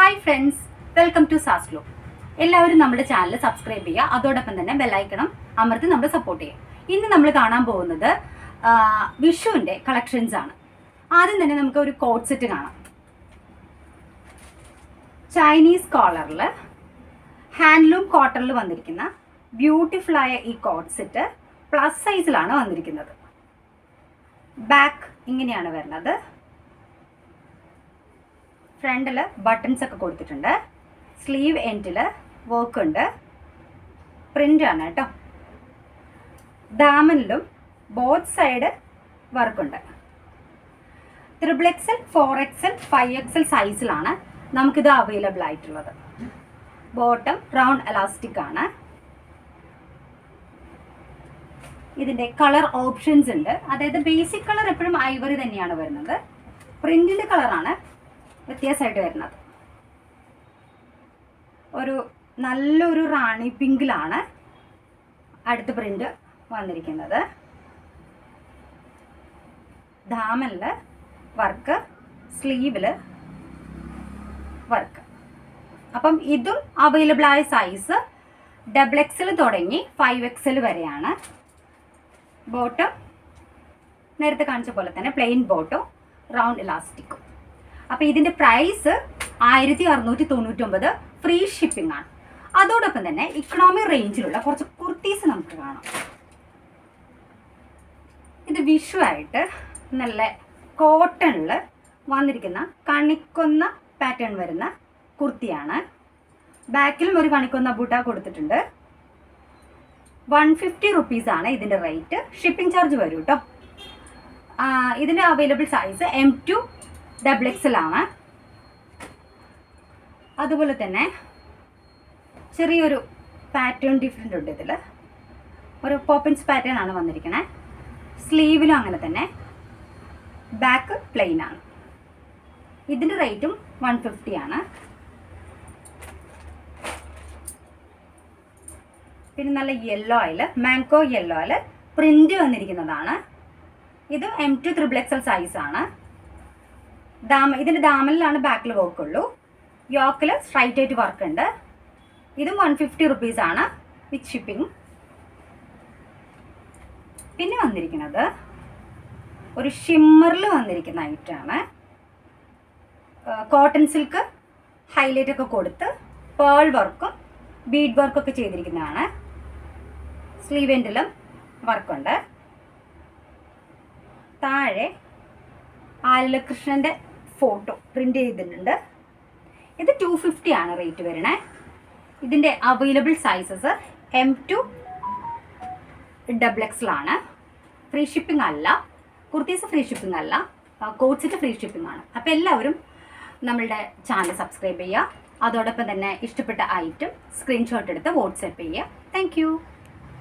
Hi friends, welcome to സാസ്ലോ. എല്ലാവരും നമ്മുടെ ചാനൽ സബ്സ്ക്രൈബ് ചെയ്യുക, അതോടൊപ്പം തന്നെ ബെല്ലൈക്കണം അമർത്തി നമ്മൾ സപ്പോർട്ട് ചെയ്യുക. ഇന്ന് നമ്മൾ കാണാൻ പോകുന്നത് വിഷുവിൻ്റെ കളക്ഷൻസ് ആണ്. ആദ്യം തന്നെ നമുക്ക് ഒരു കോട്ട് സെറ്റ് കാണാം. ചൈനീസ് കോളറിൽ ഹാൻഡ്ലൂം കോട്ടണിൽ വന്നിരിക്കുന്ന ബ്യൂട്ടിഫുള്ളായ ഈ കോട്ട് സെറ്റ് പ്ലസ് സൈസിലാണ് വന്നിരിക്കുന്നത്. ബാക്ക് ഇങ്ങനെയാണ് വരുന്നത്. ഫ്രണ്ടിൽ ബട്ടൺസ് ഒക്കെ കൊടുത്തിട്ടുണ്ട്. സ്ലീവ് എൻഡിൽ വർക്ക് ഉണ്ട്. പ്രിൻ്റാണ് കേട്ടോ. ദാമനിലും both side വർക്കുണ്ട്. 3XL, 4XL, 5XL സൈസിലാണ് നമുക്കിത് അവൈലബിൾ ആയിട്ടുള്ളത്. ബോട്ടം റൗണ്ട് എലാസ്റ്റിക് ആണ്. ഇതിൻ്റെ കളർ ഓപ്ഷൻസ് ഉണ്ട്. അതായത് ബേസിക് കളർ എപ്പോഴും ഐവറി തന്നെയാണ് വരുന്നത്. പ്രിൻറ്റിൻ്റെ കളറാണ് വ്യത്യാസമായിട്ട് വരുന്നത്. ഒരു നല്ലൊരു റാണി പിങ്കിലാണ് അടുത്ത പ്രിൻ്റ് വന്നിരിക്കുന്നത്. ദാമനിൽ വർക്ക്, സ്ലീവിൽ വർക്ക്. അപ്പം ഇതും അവൈലബിൾ ആയ സൈസ് XXL തുടങ്ങി 5XL വരെയാണ്. ബോട്ടം നേരത്തെ കാണിച്ച പോലെ തന്നെ പ്ലെയിൻ ബോട്ടം, റൗണ്ട് ഇലാസ്റ്റിക്കും. അപ്പോൾ ഇതിൻ്റെ പ്രൈസ് 1699, ഫ്രീ ഷിപ്പിംഗ് ആണ്. അതോടൊപ്പം തന്നെ ഇക്കണോമി റേഞ്ചിലുള്ള കുറച്ച് കുർത്തീസ് നമുക്ക് കാണാം. ഇത് വിഷു ആയിട്ട് നല്ല കോട്ടണിൽ വന്നിരിക്കുന്ന കണിക്കൊന്ന പാറ്റേൺ വരുന്ന കുർത്തിയാണ്. ബാക്കിലും ഒരു കണിക്കൊന്ന ബൂട്ട കൊടുത്തിട്ടുണ്ട്. 150 റുപ്പീസാണ് ഇതിൻ്റെ റേറ്റ്. ഷിപ്പിംഗ് ചാർജ് വരും കേട്ടോ. ഇതിൻ്റെ അവൈലബിൾ സൈസ് M2 XXL ആണ്. അതുപോലെ തന്നെ ചെറിയൊരു പാറ്റേൺ ഡിഫറെൻ്റ് ഉണ്ട്. ഇതിൽ ഒരു പോപ്പിൻസ് പാറ്റേൺ ആണ് വന്നിരിക്കുന്നത്. സ്ലീവിലും അങ്ങനെ തന്നെ. ബാക്ക് പ്ലെയിൻ ആണ്. ഇതിൻ്റെ റേറ്റും 150 ആണ്. പിന്നെ നല്ല യെല്ലോയിൽ, മാംഗോ യെല്ലോയിൽ പ്രിൻ്റ് വന്നിരിക്കുന്നതാണ്. ഇത് M2 XXL സൈസാണ്. ഇതിൻ്റെ ദാമനിലാണ് ബാക്കിൽ വർക്കുള്ളൂ. യോക്കിൽ സ്ട്രൈറ്റ് ആയിട്ട് വർക്ക് ഉണ്ട്. ഇതും 150 റുപ്പീസാണ് വിത്ത് ഷിപ്പിംഗ്. പിന്നെ വന്നിരിക്കുന്നത് ഒരു ഷിമ്മറിൽ വന്നിരിക്കുന്ന ഐറ്റമാണ്. കോട്ടൺ സിൽക്ക് ഹൈലൈറ്റ് ഒക്കെ കൊടുത്ത് പേൾ വർക്കും ബീഡ് വർക്കൊക്കെ ചെയ്തിരിക്കുന്നതാണ്. സ്ലീവ് എൻഡിലും വർക്കുണ്ട്. താഴെ ആലകൃഷ്ണൻ്റെ ഫോട്ടോ പ്രിൻ്റ് ചെയ്തിട്ടുണ്ട്. ഇത് 250 ആണ് റേറ്റ് വരണേ. ഇതിൻ്റെ അവൈലബിൾ സൈസസ് M2 XXL ആണ്. ഫ്രീ ഷിപ്പിംഗ് അല്ല. കുർത്തീസ് ഫ്രീ ഷിപ്പിംഗ് അല്ല. കോട്ട് സെറ്റ് ഫ്രീ ഷിപ്പിംഗ് ആണ്. അപ്പോൾ എല്ലാവരും നമ്മളുടെ ചാനൽ സബ്സ്ക്രൈബ് ചെയ്യുക. അതോടൊപ്പം തന്നെ ഇഷ്ടപ്പെട്ട ഐറ്റം സ്ക്രീൻഷോട്ട് എടുത്ത് വാട്സാപ്പ് ചെയ്യുക. താങ്ക്